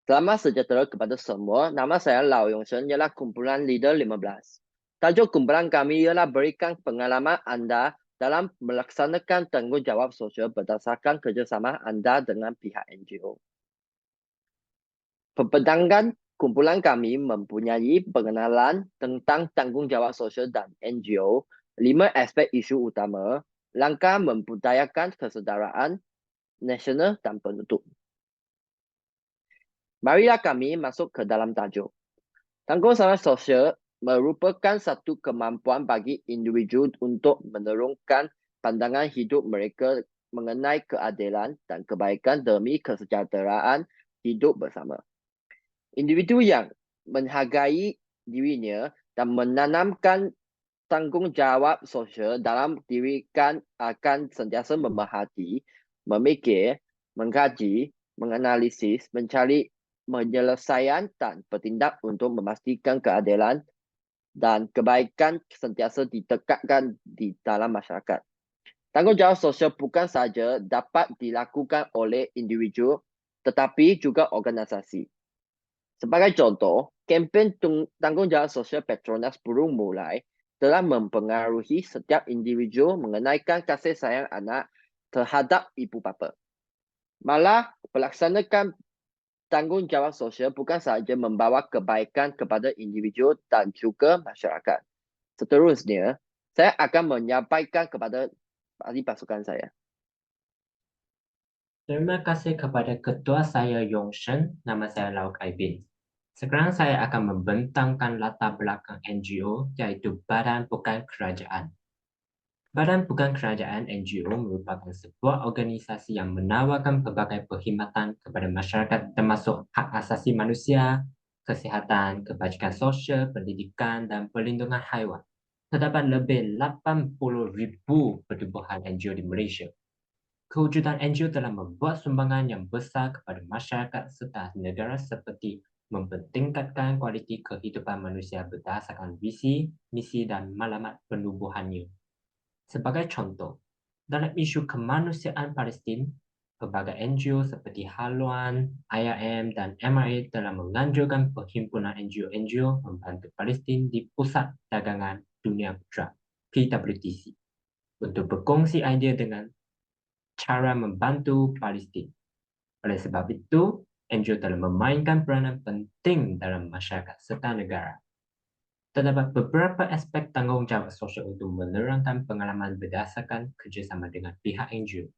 Selamat sejahtera kepada semua. Nama saya Lau Yong Shen ialah kumpulan Leader 15. Tajuk kumpulan kami ialah berikan pengalaman anda dalam melaksanakan tanggungjawab sosial berdasarkan kerjasama anda dengan pihak NGO. Pembentangan kumpulan kami mempunyai pengenalan tentang tanggungjawab sosial dan NGO, 5 aspek isu utama, langkah membudayakan kesedaraan nasional dan penutup. Marilah kami masuk ke dalam tajuk. Tanggungjawab sosial merupakan satu kemampuan bagi individu untuk menurunkan pandangan hidup mereka mengenai keadilan dan kebaikan demi kesejahteraan hidup bersama. Individu yang menghargai dirinya dan menanamkan tanggungjawab sosial dalam diri akan sentiasa memerhati, memikir, mengkaji, menganalisis, mencari penyelesaian dan bertindak untuk memastikan keadilan dan kebaikan sentiasa ditegakkan di dalam masyarakat. Tanggungjawab sosial bukan sahaja dapat dilakukan oleh individu tetapi juga organisasi. Sebagai contoh, kempen tanggungjawab sosial Petronas Burung Mulai telah mempengaruhi setiap individu mengenaikan kasih sayang anak terhadap ibu bapa. Malah, melaksanakan tanggungjawab sosial bukan sahaja membawa kebaikan kepada individu dan juga masyarakat. Seterusnya, saya akan menyampaikan kepada ahli pasukan saya. Terima kasih kepada ketua saya Yong Shen, nama saya Lau Kai Bin. Sekarang saya akan membentangkan latar belakang NGO, iaitu Badan Bukan Kerajaan. Badan Bukan Kerajaan NGO merupakan sebuah organisasi yang menawarkan pelbagai perkhidmatan kepada masyarakat termasuk hak asasi manusia, kesihatan, kebajikan sosial, pendidikan dan perlindungan haiwan. Terdapat lebih 80,000 pertubuhan NGO di Malaysia. Kewujudan NGO telah membuat sumbangan yang besar kepada masyarakat serta negara seperti mempertingkatkan kualiti kehidupan manusia berdasarkan visi, misi dan matlamat penubuhannya. Sebagai contoh, dalam isu kemanusiaan Palestin, pelbagai NGO seperti Haluan, IRM dan MRA telah menganjurkan perhimpunan NGO membantu Palestin di Pusat Dagangan Dunia Putra (PWTC) untuk berkongsi idea dengan cara membantu Palestin. Oleh sebab itu, NGO telah memainkan peranan penting dalam masyarakat serta negara. Terdapat beberapa aspek tanggungjawab sosial untuk menerangkan pengalaman berdasarkan kerjasama dengan pihak NGO.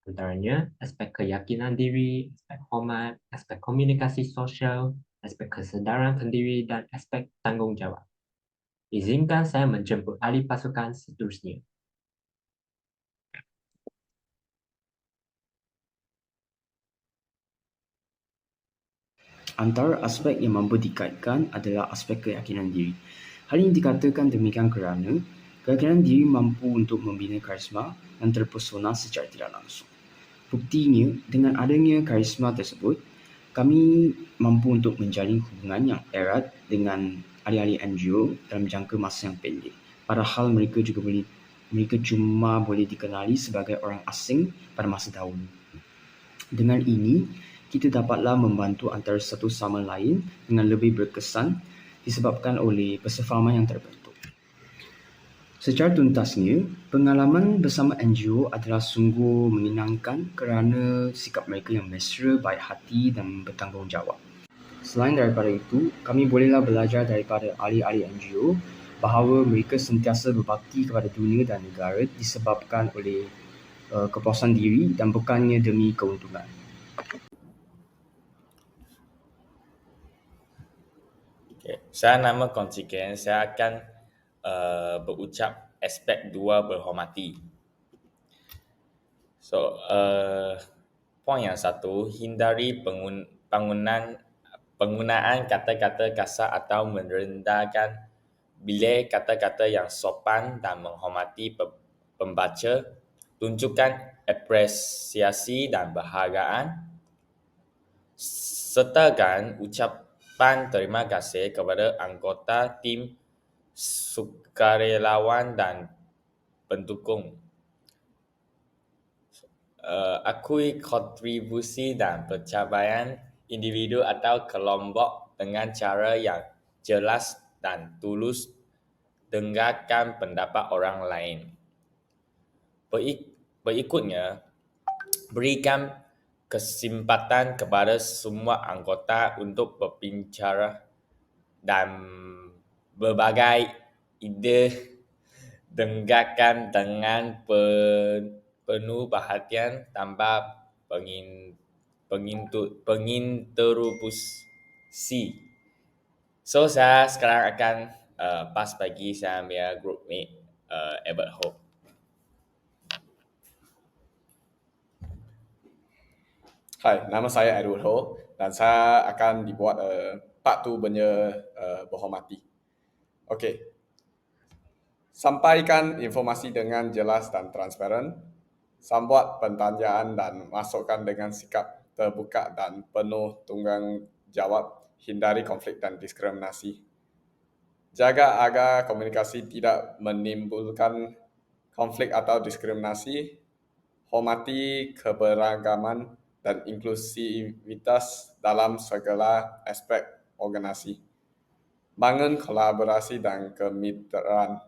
Antaranya, aspek keyakinan diri, aspek hormat, aspek komunikasi sosial, aspek kesedaran pendiri, dan aspek tanggungjawab. Izinkan saya menjemput ahli pasukan seterusnya. Antara aspek yang mampu dikaitkan adalah aspek keyakinan diri. Hal ini dikatakan demikian kerana keyakinan diri mampu untuk membina karisma dan terpesona secara tidak langsung. Buktinya, dengan adanya karisma tersebut, kami mampu untuk menjalin hubungan yang erat dengan ahli-ahli NGO dalam jangka masa yang pendek. Padahal mereka cuma boleh dikenali sebagai orang asing pada masa dahulu. Dengan ini, kita dapatlah membantu antara satu sama lain dengan lebih berkesan disebabkan oleh persefahaman yang terbentuk. Secara tuntasnya, pengalaman bersama NGO adalah sungguh menyenangkan kerana sikap mereka yang mesra, baik hati dan bertanggungjawab. Selain daripada itu, kami bolehlah belajar daripada ahli-ahli NGO bahawa mereka sentiasa berbakti kepada dunia dan negara disebabkan oleh kepuasan diri dan bukannya demi keuntungan. Okay. Saya nama konsigen, saya akan berucap aspek 2 berhormati. So, poin yang 1, hindari penggunaan kata-kata kasar atau merendahkan. Pilih kata-kata yang sopan dan menghormati pembaca. Tunjukkan apresiasi dan penghargaan. Sertakan ucapan terima kasih kepada anggota tim sukarelawan dan pendukung. Akui kontribusi dan pencapaian individu atau kelompok dengan cara yang jelas dan tulus dengarkan pendapat orang lain. Berikutnya, berikan kesempatan kepada semua anggota untuk berbicara dan berbagai ide. Dengarkan dengan penuh perhatian tanpa penginterupsi. So, saya sekarang akan pass bagi saya punya groupmate Albert Ho. Hai, nama saya Edward Ho dan saya akan dibuat part 2 punya berhormati. Okey. Sampaikan informasi dengan jelas dan transparan. Sambuat pertanyaan dan masukkan dengan sikap terbuka dan penuh tanggungjawab. Hindari konflik dan diskriminasi. Jaga agar komunikasi tidak menimbulkan konflik atau diskriminasi. Hormati keberagaman dan inklusivitas dalam segala aspek organisasi. Bangun kolaborasi dan kemitraan.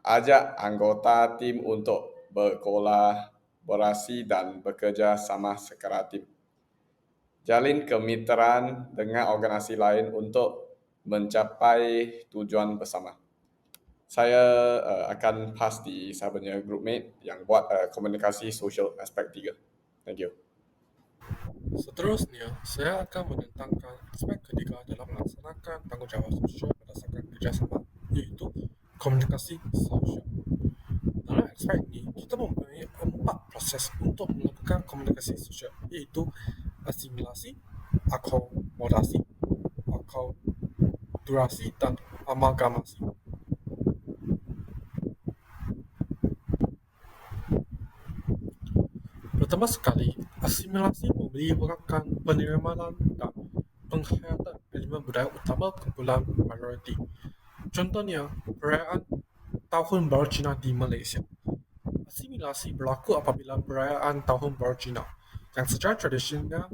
Ajak anggota tim untuk berkolaborasi dan bekerja sama secara tim. Jalin kemitraan dengan organisasi lain untuk mencapai tujuan bersama. Saya akan pass di saya punya groupmate yang buat komunikasi sosial aspek 3. Thank you. Seterusnya, saya akan menentangkan aspek ketiga dalam melaksanakan tanggungjawab sosial berdasarkan kerjasama, iaitu komunikasi sosial. Dalam aspek ini, kita mempunyai 4 proses untuk melakukan komunikasi sosial, iaitu asimilasi, akomodasi, akulturasi, dan amalgamasi. Pertama sekali, asimilasi melibatkan penerimaan dan penghayatan elemen budaya utama kumpulan minoriti. Contohnya, perayaan Tahun Baru Cina di Malaysia. Asimilasi berlaku apabila perayaan Tahun Baru Cina yang secara tradisional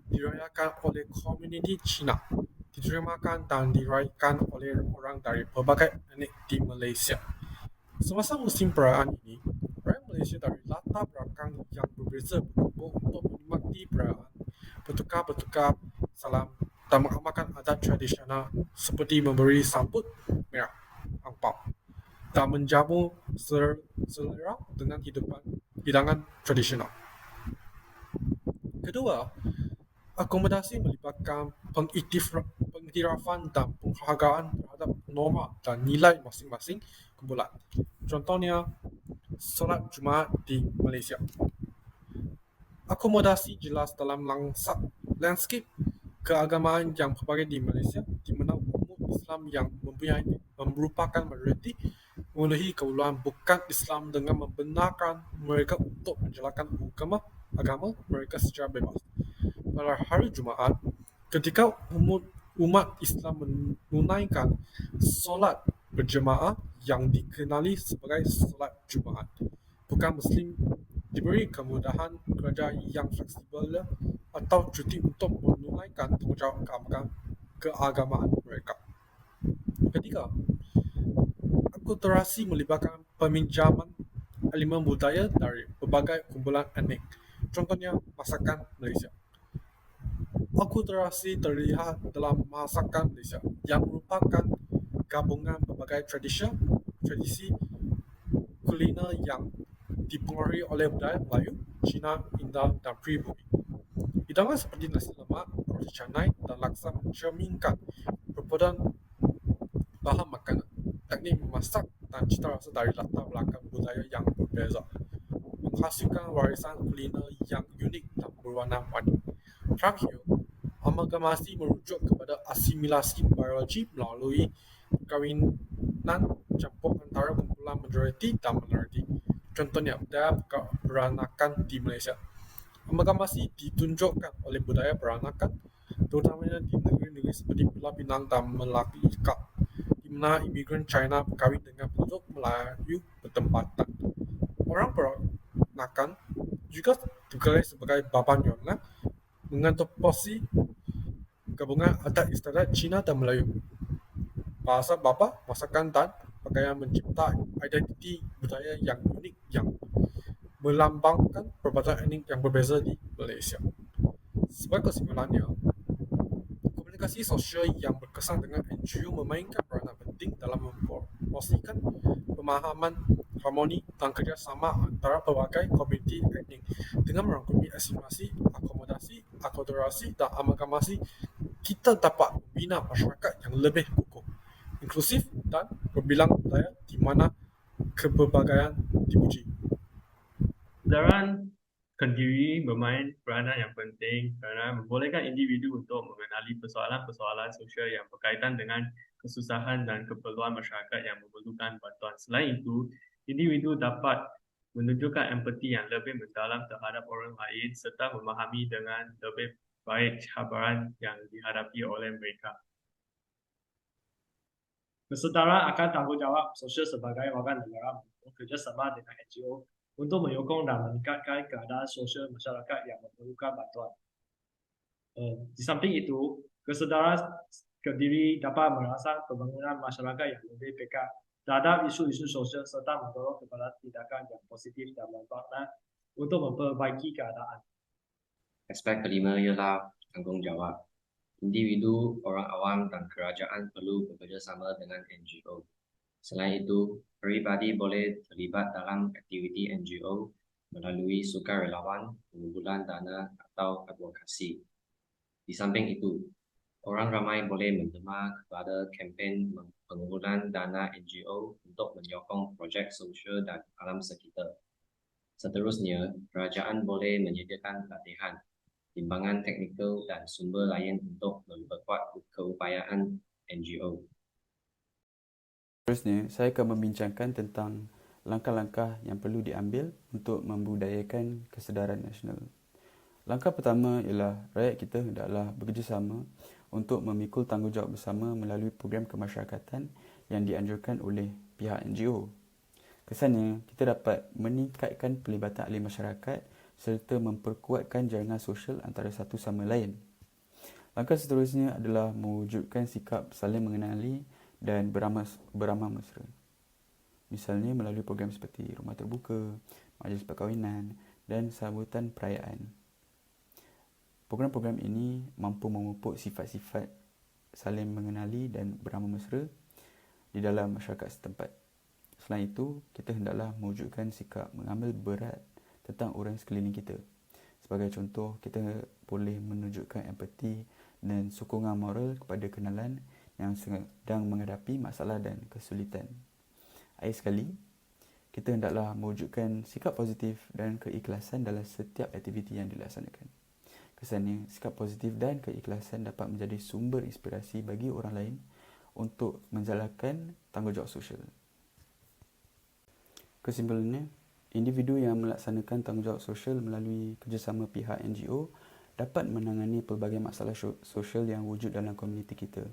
dirayakan oleh komuniti Cina diterimakan dan dirayakan oleh orang dari pelbagai etnik di Malaysia. Semasa musim perayaan ini, rakyat Malaysia dari latar belakang yang berbeza berkumpul untuk menikmati perayaan, bertukar salam dan mengamalkan adat tradisional seperti memberi sambut merah, angpau, dan menjamu selera dengan hidangan tradisional. Kedua, akomodasi melibatkan pengiktirafan dan penghargaan terhadap norma dan nilai masing-masing kumpulan. Contohnya, solat Jumaat di Malaysia. Akomodasi jelas dalam landscape keagamaan yang berbagai di Malaysia, di mana umat Islam yang merupakan majoriti memenuhi keperluan bukan Islam dengan membenarkan mereka untuk menjalankan agama mereka secara bebas. Pada hari Jumaat, ketika umat Islam menunaikan solat berjemaah yang dikenali sebagai solat Jumaat, bukan Muslim diberi kemudahan kerja yang fleksibel atau cuti untuk menunaikan tanggungjawab keagamaan mereka. Ketiga, akulturasi melibatkan peminjaman elemen budaya dari berbagai kumpulan etnik. Contohnya, masakan Malaysia. Akulturasi terlihat dalam masakan Malaysia yang merupakan gabungan berbagai tradisi kuliner yang dipengaruhi oleh budaya Melayu, Cina, India, dan pribumi. Hidangan seperti nasi lemak, roti canai, dan laksa mencerminkan perpaduan bahan makanan, teknik memasak, dan cita rasa dari latar belakang budaya yang berbeza, menghasilkan warisan kuliner yang unik dan berwarna-warni. Terakhir, amalgamasi merujuk kepada asimilasi biologi melalui perkahwinan campur antara kumpulan majoriti dan minoriti. Contohnya, budaya peranakan di Malaysia. Amalgamasi ditunjukkan oleh budaya peranakan, terutamanya di negeri-negeri seperti Pulau Pinang dan Melaka, di mana imigran China berkahwin dengan penduduk Melayu bertempatan. Orang peranakan juga digelar sebagai Baba Nyonya mengadopsi gabungan adat istiadat Cina dan Melayu. Bahasa bapa, masakan dan pakaian mencipta identiti budaya yang unik yang melambangkan pelbagai etnik yang berbeza di Malaysia. Sebagai kesimpulannya, komunikasi sosial yang berkesan dengan NGO memainkan peranan penting dalam mempromosikan pemahaman, harmoni dan kerjasama antara pelbagai komuniti etnik dengan merangkumi asimilasi, akomodasi, akulturasi dan amalgamasi. Kita dapat membina masyarakat yang lebih kukuh, inklusif dan berbilang daya di mana keberbagian dipuji. Kesedaran diri bermain peranan yang penting kerana membolehkan individu untuk mengenali persoalan-persoalan sosial yang berkaitan dengan kesusahan dan keperluan masyarakat yang memerlukan bantuan. Selain itu, individu dapat menunjukkan empati yang lebih mendalam terhadap orang lain serta memahami dengan lebih baik cabaran yang dihadapi oleh mereka. Kesedaran akan tanggungjawab sosial sebagai warga negara bekerjasama dengan NGO untuk menyokong dan meningkatkan keadaan sosial masyarakat yang memerlukan bantuan. Di samping itu, kesedaran diri dapat merangsang pembangunan masyarakat yang lebih peka terhadap isu-isu sosial serta mendorong kepada tindakan yang positif dan bermakna untuk memperbaiki keadaan. Aspek kelima ialah tanggungjawab. Individu, orang awam dan kerajaan perlu bekerjasama dengan NGO. Selain itu, peribadi boleh terlibat dalam aktiviti NGO melalui sukarelawan, pengumpulan dana atau advokasi. Di samping itu, orang ramai boleh menderma kepada kempen pengumpulan dana NGO untuk menyokong projek sosial dan alam sekitar. Seterusnya, kerajaan boleh menyediakan pelatihan, timbangan teknikal dan sumber lain untuk memperkuat keupayaan NGO. Seterusnya, saya akan membincangkan tentang langkah-langkah yang perlu diambil untuk membudayakan kesedaran nasional. Langkah pertama ialah rakyat kita hendaklah bekerjasama untuk memikul tanggungjawab bersama melalui program kemasyarakatan yang dianjurkan oleh pihak NGO. Kesannya, kita dapat meningkatkan pelibatan ahli masyarakat serta memperkuatkan jaringan sosial antara satu sama lain. Langkah seterusnya adalah mewujudkan sikap saling mengenali dan beramah mesra. Misalnya melalui program seperti rumah terbuka, majlis perkahwinan dan sambutan perayaan. Program-program ini mampu memupuk sifat-sifat saling mengenali dan beramah mesra di dalam masyarakat setempat. Selain itu, kita hendaklah mewujudkan sikap mengambil berat tentang orang sekeliling kita. Sebagai contoh, kita boleh menunjukkan empati dan sokongan moral kepada kenalan yang sedang menghadapi masalah dan kesulitan. Akhir sekali, kita hendaklah mewujudkan sikap positif dan keikhlasan dalam setiap aktiviti yang dilaksanakan. Kesannya, sikap positif dan keikhlasan dapat menjadi sumber inspirasi bagi orang lain untuk menjalankan tanggungjawab sosial. Kesimpulannya, individu yang melaksanakan tanggungjawab sosial melalui kerjasama pihak NGO dapat menangani pelbagai masalah sosial yang wujud dalam komuniti kita.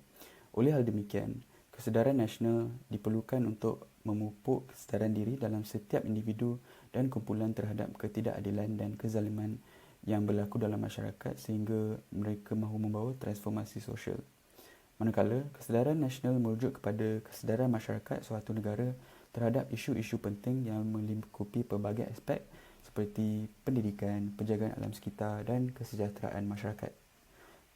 Oleh hal demikian, kesedaran nasional diperlukan untuk memupuk kesedaran diri dalam setiap individu dan kumpulan terhadap ketidakadilan dan kezaliman yang berlaku dalam masyarakat sehingga mereka mahu membawa transformasi sosial. Manakala, kesedaran nasional merujuk kepada kesedaran masyarakat suatu negara terhadap isu-isu penting yang melingkupi pelbagai aspek seperti pendidikan, penjagaan alam sekitar dan kesejahteraan masyarakat.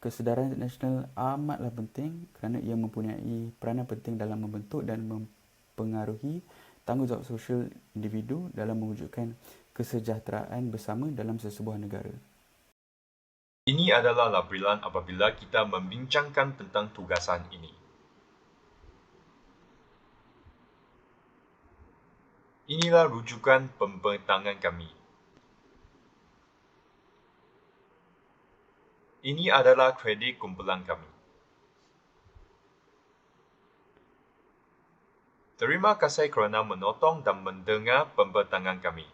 Kesedaran nasional amatlah penting kerana ia mempunyai peranan penting dalam membentuk dan mempengaruhi tanggungjawab sosial individu dalam mewujudkan kesejahteraan bersama dalam sesebuah negara. Ini adalah lampiran apabila kita membincangkan tentang tugasan ini. Inilah rujukan pembentangan kami. Ini adalah kredit kumpulan kami. Terima kasih kerana menonton dan mendengar pembentangan kami.